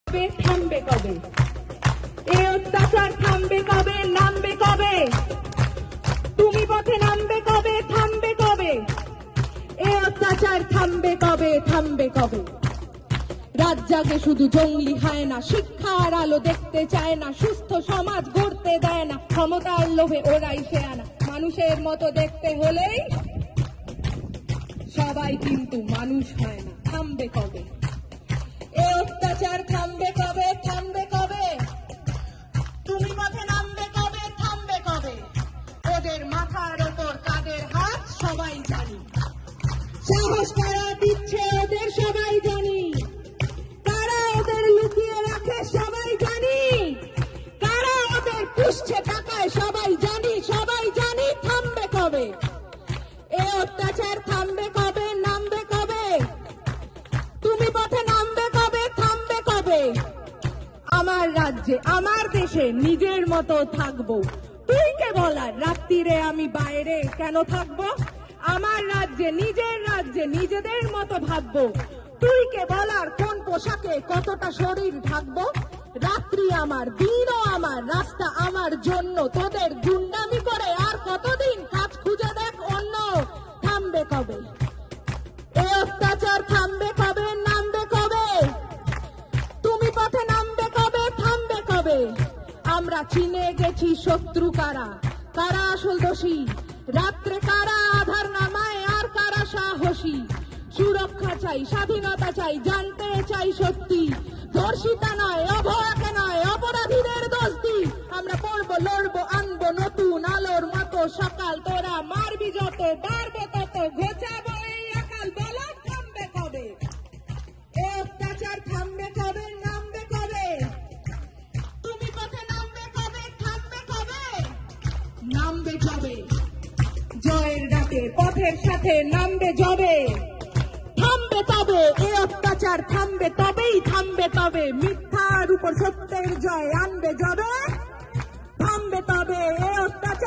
থামবে কবে? এ অত্যাচার থামবে কবে? নামবে কবে? তুমি পথে নামবে কবে? থামবে কবে? এ অত্যাচার থামবে কবে? থামবে কবে? রাত জাগে শুধু জঙ্গলি হয় না, শিক্ষার আলো দেখতে চায় না, সুস্থ সমাজ গড়তে দেয় না, ক্ষমতার লোভে ওরাই সে আনা। মানুষের মতো দেখতে হলেই সবাই কিন্তু মানুষ হয় না। থামবে কবে? এ অত্যাচার থামবে কবে? থামবে কবে? তুমি পথে নামবে কবে? থামবে কবে? ওদের মাথার ওপর কাদের হাত সবাই জানি, সাহস কারা দিচ্ছে ওদের সবাই জানি, কারা ওদের লুকিয়ে রাখে সবাই জানি, কারা ওদের পুষছে টাকায় সবাই জানি, সবাই জানি। থামবে কবে? এ অত্যাচার থামবে কবে? নামবে কবে? তুমি পথে নামবে কবে? থামবে কবে? আমার রাজ্যে আমার দেশে নিজের মতো থাকবো, তুই কে বলার রাত্রিরে আমি বাইরে কেন থাকবো? আমার রাজ্যে নিজেদের মতো ভাববো, তুই কে বলার কোন পোশাকে কতটা শরীর ঢাকবো? রাত্রি আমার, দিনও আমার, রাস্তা আমার জন্য, তোদের গুন্ডামি করে আর কতদিন কাজ খুঁজে দেখ অন্য। থামবে কবে? এ অত্যাচার থামবে কবে? নামবে কবে? তুমি পথে নামবে কবে? থামবে কবে? আমরা চিনে গেছি শত্রু কারা, কারা আসল দোষী, রাত্রে কারা আধার নামায় আর কারা সাহসী। সুরক্ষা চাই, স্বাধীনতা চাই, জানতে চাই সত্যি, ধর্ষিতা নয়, অভয়াকে নয়, অপরাধীদের দোষ দিই। আমরা পড়বো, লড়বো, আনবো নতুন আলোর মতো সকাল, তোরা মারবি যত, বাড়বে তত, ঘোচাবো এই আকাল। বলো থামবে কবে? এ অত্যাচার থামবে কবে? নামবে কবে? তুমি পথে নামবে কবে? থামবে কবে? নামবে যবে জয়ের ডাকে পথের সাথে নামবে যবে, থামবে তবে এ অত্যাচার, থামবে তবেই, থামবে তবে মিথ্যার উপর সত্যের জয় আনবে যবে, থামবে তবে এ অত্যাচার।